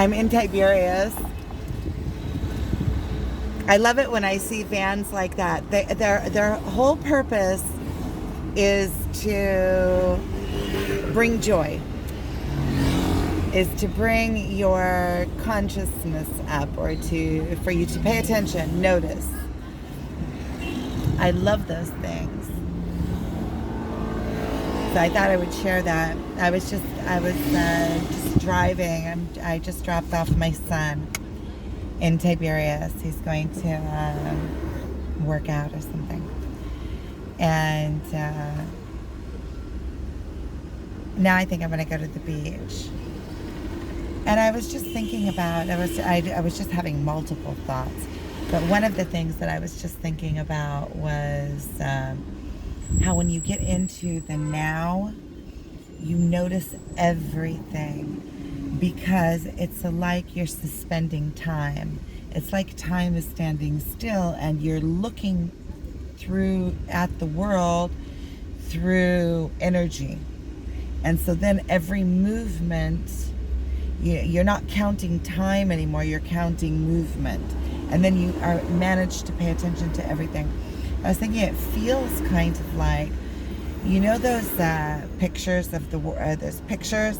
I'm in Tiberias. I love it when I see vans like that. Their whole purpose is to bring joy, is to bring your consciousness up, or for you to pay attention, notice. I love those things. So I thought I would share that. I was just driving. I just dropped off my son in Tiberias. He's going to work out or something. And now I think I'm going to go to the beach. And I was just thinking about, I was just having multiple thoughts. But one of the things that I was just thinking about was how when you get into the now, you notice everything, because it's like you're suspending time. It's like time is standing still, and you're looking through at the world through energy. And so then every movement, you're not counting time anymore, you're counting movement. And then you manage to pay attention to everything. I was thinking it feels kind of like, you know, those pictures of those pictures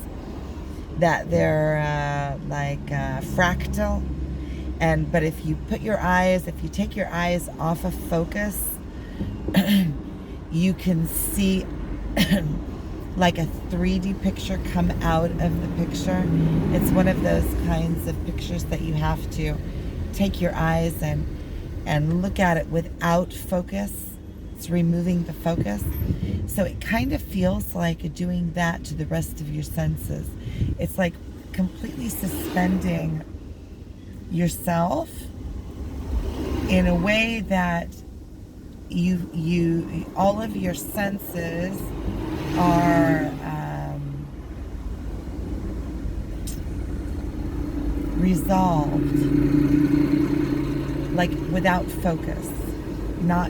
that they're like fractal. But if you take your eyes off of focus, you can see like a 3D picture come out of the picture. It's one of those kinds of pictures that you have to take your eyes and look at it without focus. It's removing the focus. So it kind of feels like doing that to the rest of your senses. It's like completely suspending yourself in a way that you all of your senses are resolved, like without focus, not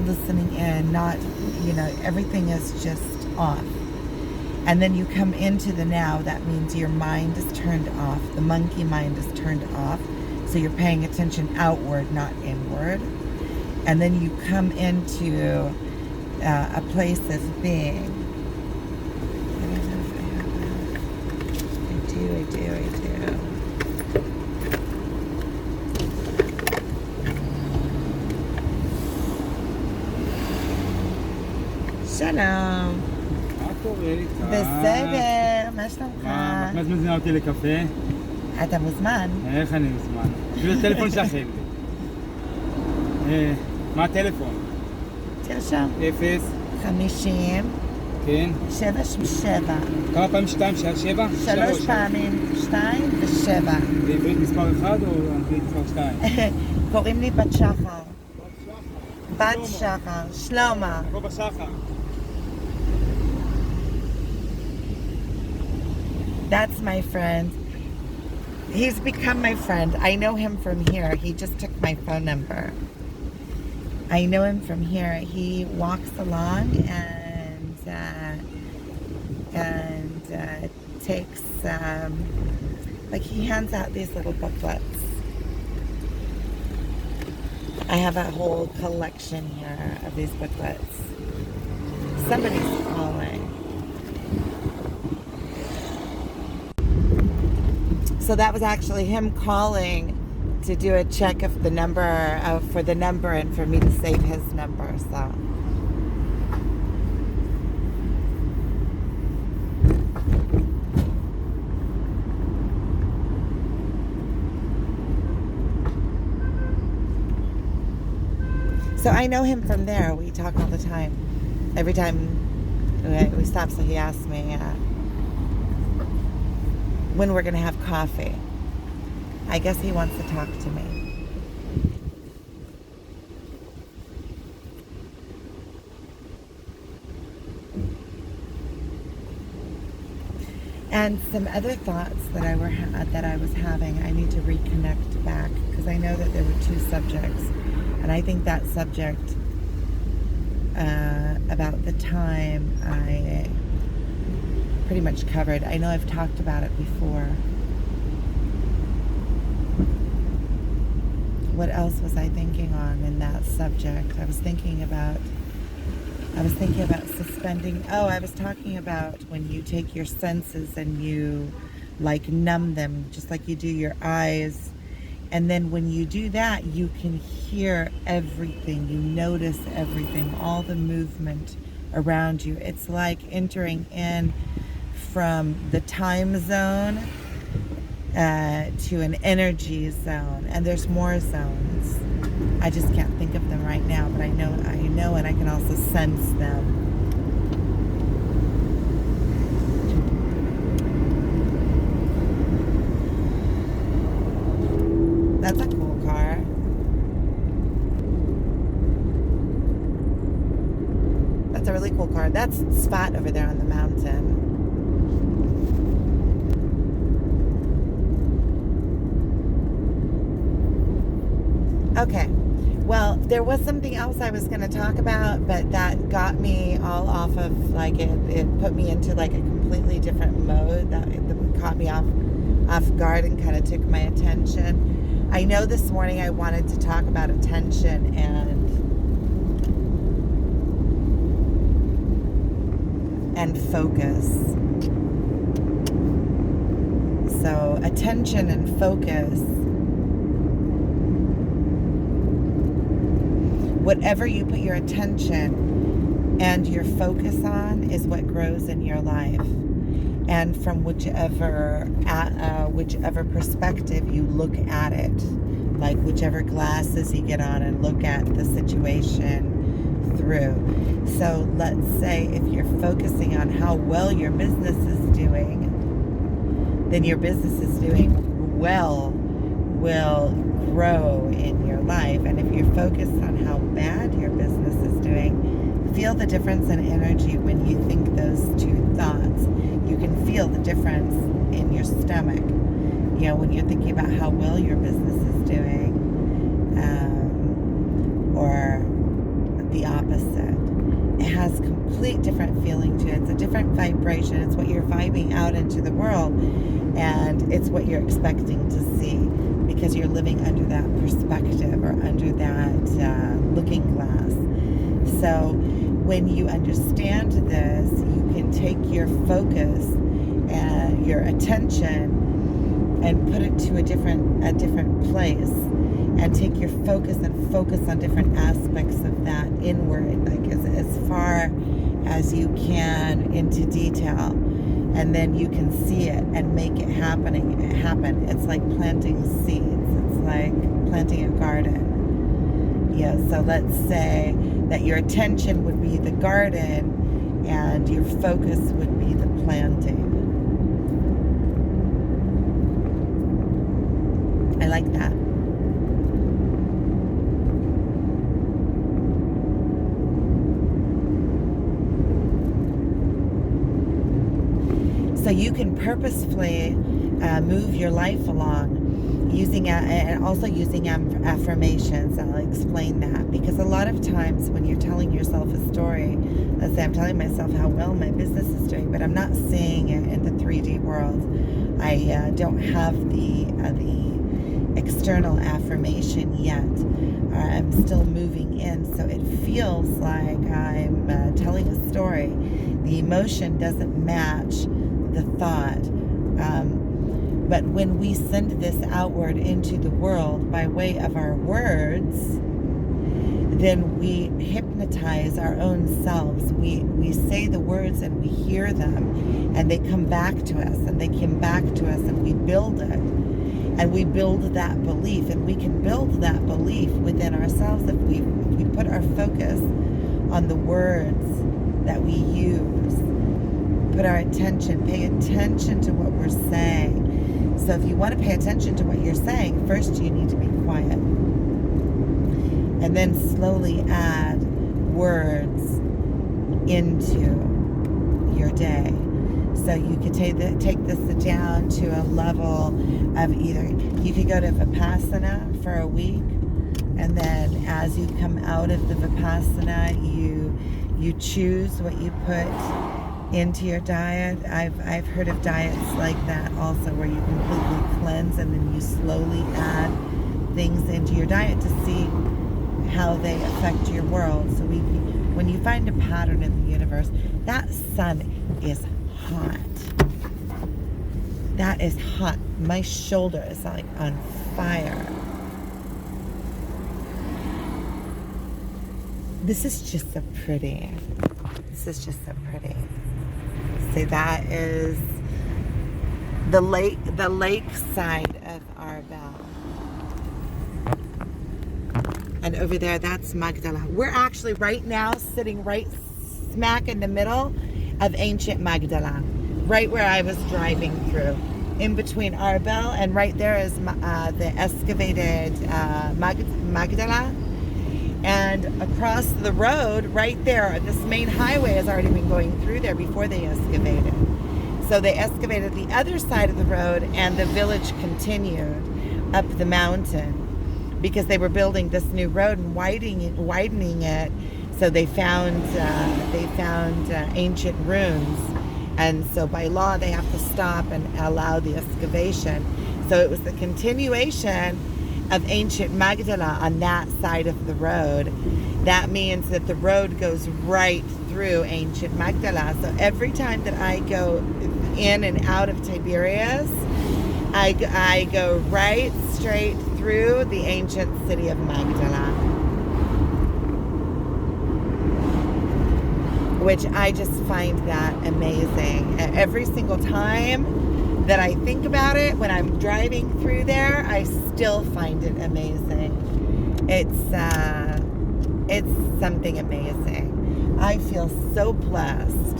listening in, not, everything is just off. And then you come into the now. That means your mind is turned off. The monkey mind is turned off. So you're paying attention outward, not inward. And then you come into a place of being. I do. שלום. מה קורה איתך? בסדר, מה שלומך? את מזמינה אותי לקפה? אתה מוזמן. איך אני מוזמן? אפילו הטלפון שלכם. מה הטלפון? תרשום. 0 כן. 7 כמה פעמים 2? 7? 3 פעמים 2 ו7. בעברית מספר 1 או אנגלית מספר 2? קוראים לי בת שחר. בת שחר. שלמה. פה בשחר. That's my friend. He's become my friend. I know him from here. He just took my phone number. I know him from here. He walks along and takes, like he hands out these little booklets. I have a whole collection here of these booklets. Somebody's calling. So that was actually him calling to do a check of the number, for the number, and for me to save his number. So I know him from there. We talk all the time. Every time we stop, so he asks me when we're going to have coffee. I guess he wants to talk to me. And some other thoughts that I was having, I need to reconnect back, because I know that there were 2 subjects. And I think that subject about the time I pretty much covered. I know I've talked about it before. what else was I thinking on in that subject? I was thinking about suspending. Oh, I was talking about when you take your senses and you like numb them, just like you do your eyes. And then when you do that, you can hear everything. You notice everything, all the movement around you. It's like entering in from the time zone to an energy zone. And there's more zones. I just can't think of them right now, but I know, and I can also sense them. That's a cool car. That's a really cool car. That's Spot over there on the mountain. Okay. Well, there was something else I was going to talk about, but that got me all off of, like, it put me into like a completely different mode that caught me off guard and kind of took my attention. I know this morning I wanted to talk about attention and focus. So attention and focus. Whatever you put your attention and your focus on is what grows in your life. And from whichever perspective you look at it, like whichever glasses you get on and look at the situation through. So let's say if you're focusing on how well your business is doing, then your business is doing well will grow in your life. And if you're focused on how bad your business is doing, feel the difference in energy when you think those two thoughts. You can feel the difference in your stomach, you know, when you're thinking about how well your business is doing, or the opposite. It has complete different feeling to it. It's a different vibration. It's what you're vibing out into the world, and it's what you're expecting to see because you're living under that perspective or under that looking glass. So when you understand this, you can take your focus and your attention and put it to a different place, and take your focus and focus on different aspects of that inward, like as far as you can into detail, and then you can see it and make it happen. It's like planting seeds. It's like planting a garden. Yeah, so let's say that your attention would be the garden and your focus would be the planting. I like that. So you can purposefully move your life along using and also using affirmations. I'll explain that, because a lot of times when you're telling yourself a story, let's say I'm telling myself how well my business is doing, but I'm not seeing it in the 3D world. I don't have the external affirmation yet. I'm still moving in, so it feels like I'm telling a story. The emotion doesn't match the thought. But when we send this outward into the world by way of our words, then we hypnotize our own selves. We say the words and we hear them, and they come back to us, and they come back to us, and we build it. And we build that belief, and we can build that belief within ourselves if we put our focus on the words that we use. Put our attention, pay attention to what we're saying. So if you want to pay attention to what you're saying, first you need to be quiet. And then slowly add words into your day. So you could take this down to a level of either, you could go to Vipassana for a week, and then as you come out of the Vipassana, you choose what you put into your diet. I've heard of diets like that also, where you completely cleanse and then you slowly add things into your diet to see how they affect your world. So when you find a pattern in the universe, that sun is hot. That is hot. My shoulder is like on fire. This is just so pretty. This is just so pretty. See, that is the lake side of Arbel. And over there, that's Magdala. We're actually right now sitting right smack in the middle of ancient Magdala, right where I was driving through, in between Arbel, and right there is the excavated Magdala. And across the road, right there, this main highway has already been going through there before they excavated. So they excavated the other side of the road, and the village continued up the mountain because they were building this new road and widening it. So they found ancient ruins, and so by law they have to stop and allow the excavation. So it was the continuation of ancient Magdala on that side of the road. That means that the road goes right through ancient Magdala. So every time that I go in and out of Tiberias, I go right straight through the ancient city of Magdala, which I just find that amazing. Every single time that I think about it, when I'm driving through there, I still find it amazing. It's something amazing. I feel so blessed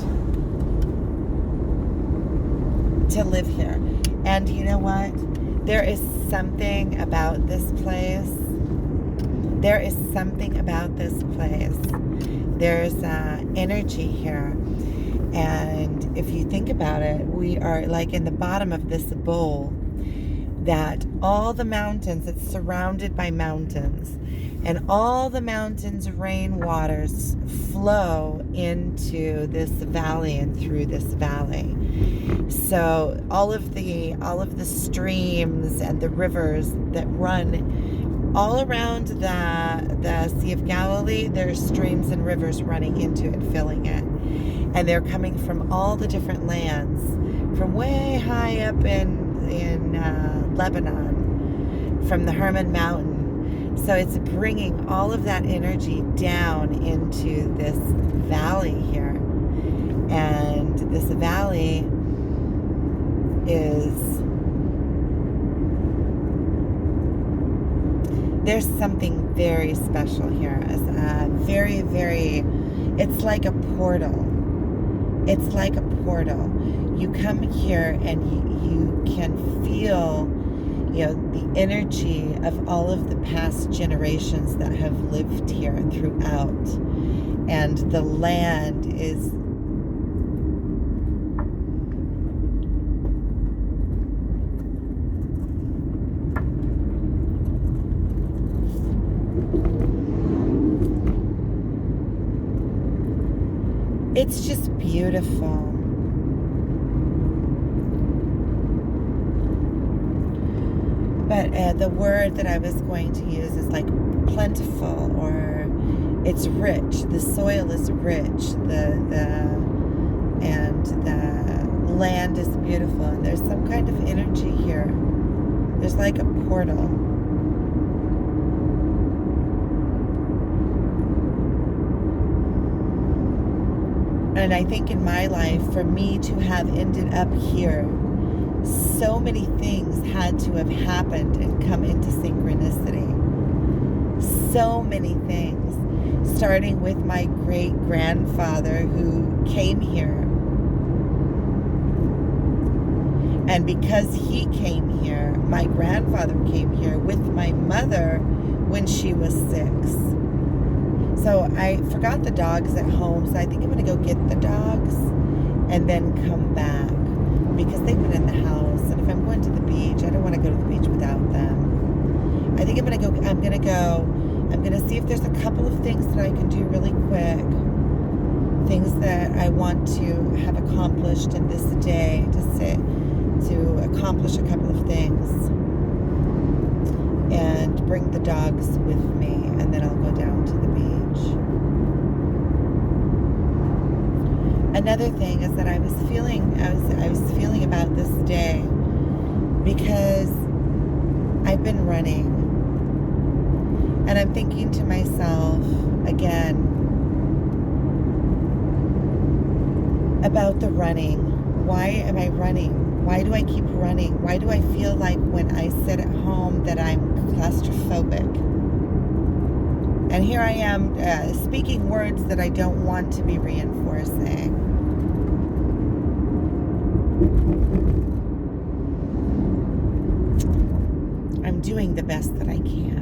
to live here. And you know what? There is something about this place. There is something about this place. There's energy here. And if you think about it, we are like in the bottom of this bowl, that all the mountains, it's surrounded by mountains, and all the mountains' rain waters flow into this valley and through this valley. So all of the streams and the rivers that run all around the Sea of Galilee, there's streams and rivers running into it, filling it. And they're coming from all the different lands, from way high up in Lebanon, from the Hermon Mountain. So it's bringing all of that energy down into this valley here. And this valley there's something very special here. It's very, very, it's like a portal. It's like a portal. You come here and you can feel, the energy of all of the past generations that have lived here throughout. And the land is it's just beautiful. But the word that I was going to use is like plentiful, or it's rich. The soil is rich. The land is beautiful, and there's some kind of energy here. There's like a portal. And I think in my life, for me to have ended up here, so many things had to have happened and come into synchronicity. So many things. Starting with my great-grandfather who came here. And because he came here, my grandfather came here with my mother when she was 6. So I forgot the dogs at home, so I think I'm going to go get the dogs and then come back, because they've been in the house, and if I'm going to the beach, I don't want to go to the beach without them. I think I'm going to see if there's a couple of things that I can do really quick, things that I want to have accomplished in this day, to accomplish a couple of things, and the dogs with me, and then I'll go down to the beach. Another thing is that I was feeling about this day because I've been running, and I'm thinking to myself again about the running. Why am I running? Why do I keep running? Why do I feel like when I sit at home that I'm claustrophobic? And here I am speaking words that I don't want to be reinforcing. I'm doing the best that I can.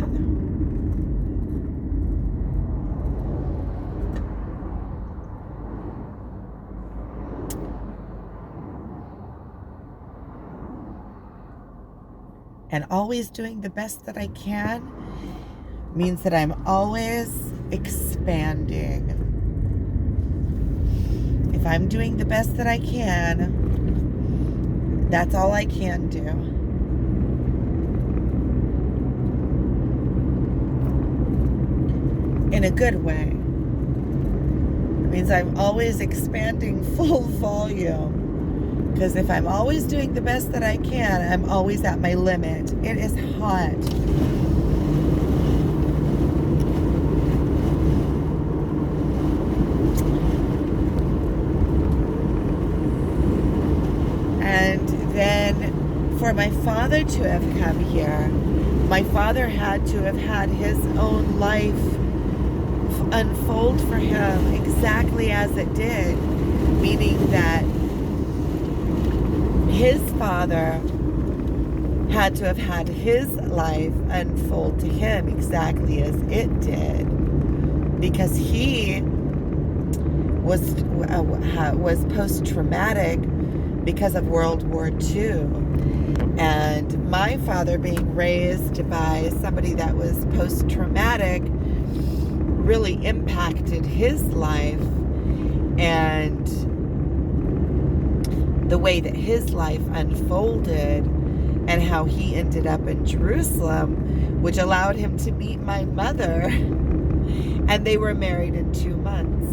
And always doing the best that I can means that I'm always expanding. If I'm doing the best that I can, that's all I can do. In a good way. It means I'm always expanding full volume. Because if I'm always doing the best that I can, I'm always at my limit. It is hot. And then for my father to have come here, my father had to have had his own life unfold for him exactly as it did, meaning that his father had to have had his life unfold to him exactly as it did, because he was post-traumatic because of World War II. And my father, being raised by somebody that was post-traumatic, really impacted his life and the way that his life unfolded, and how he ended up in Jerusalem, which allowed him to meet my mother, and they were married in 2 months.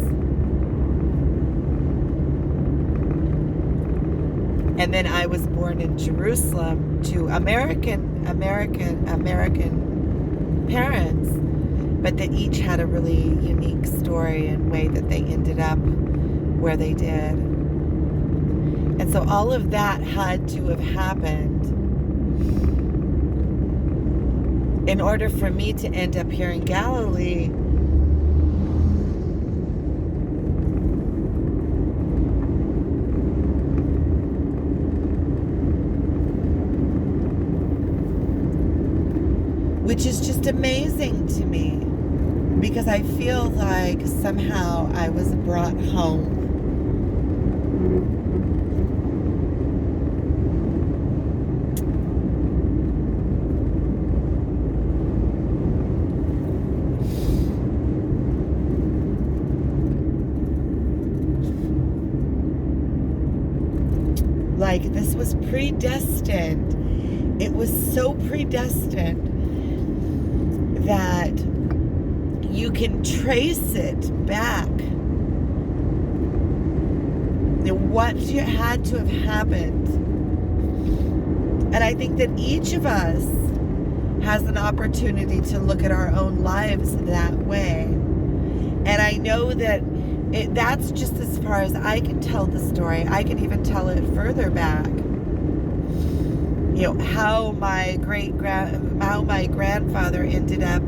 And then I was born in Jerusalem to American parents, but they each had a really unique story and way that they ended up where they did. And so all of that had to have happened in order for me to end up here in Galilee. Which is just amazing to me, because I feel like somehow I was brought home. Like this was predestined. It was so predestined that you can trace it back. What had to have happened. And I think that each of us has an opportunity to look at our own lives that way. And I know that that's just as far as I can tell the story. I can even tell it further back. You know, how my grandfather ended up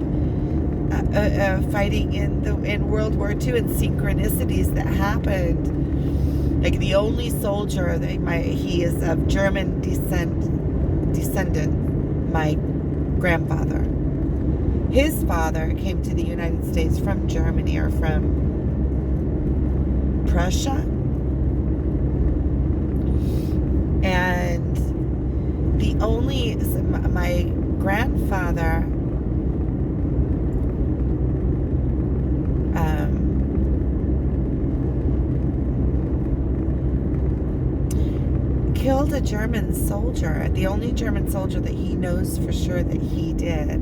fighting in World War II, and synchronicities that happened. Like the only soldier, he is of German descendant, my grandfather. His father came to the United States from Germany, or from Prussia. And my grandfather killed a German soldier, the only German soldier that he knows for sure that he did.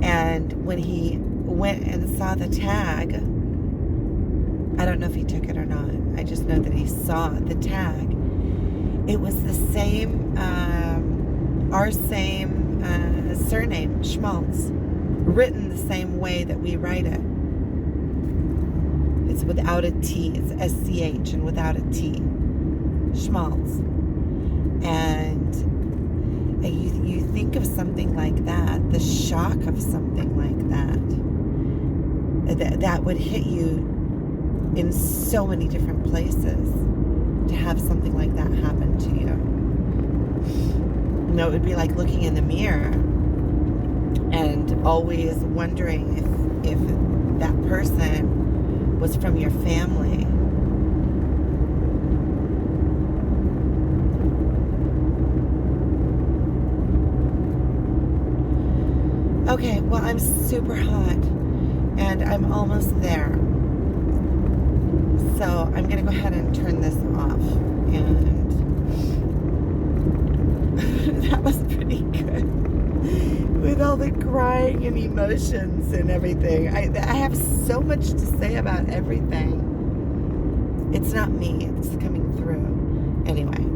And when he went and saw the tag, I don't know if he took it or not. I just know that he saw the tag. It was the same, our same surname, Schmaltz, written the same way that we write it. It's without a T. It's SCH and without a T. Schmaltz. And you think of something like that, the shock of something like that would hit you in so many different places, to have something like that happen to you. You know, it would be like looking in the mirror and always wondering if that person was from your family. Okay, well, I'm super hot and I'm almost there. So I'm going to go ahead and turn this off. And that was pretty good. With all the crying and emotions and everything. I have so much to say about everything. It's not me. It's coming through. Anyway.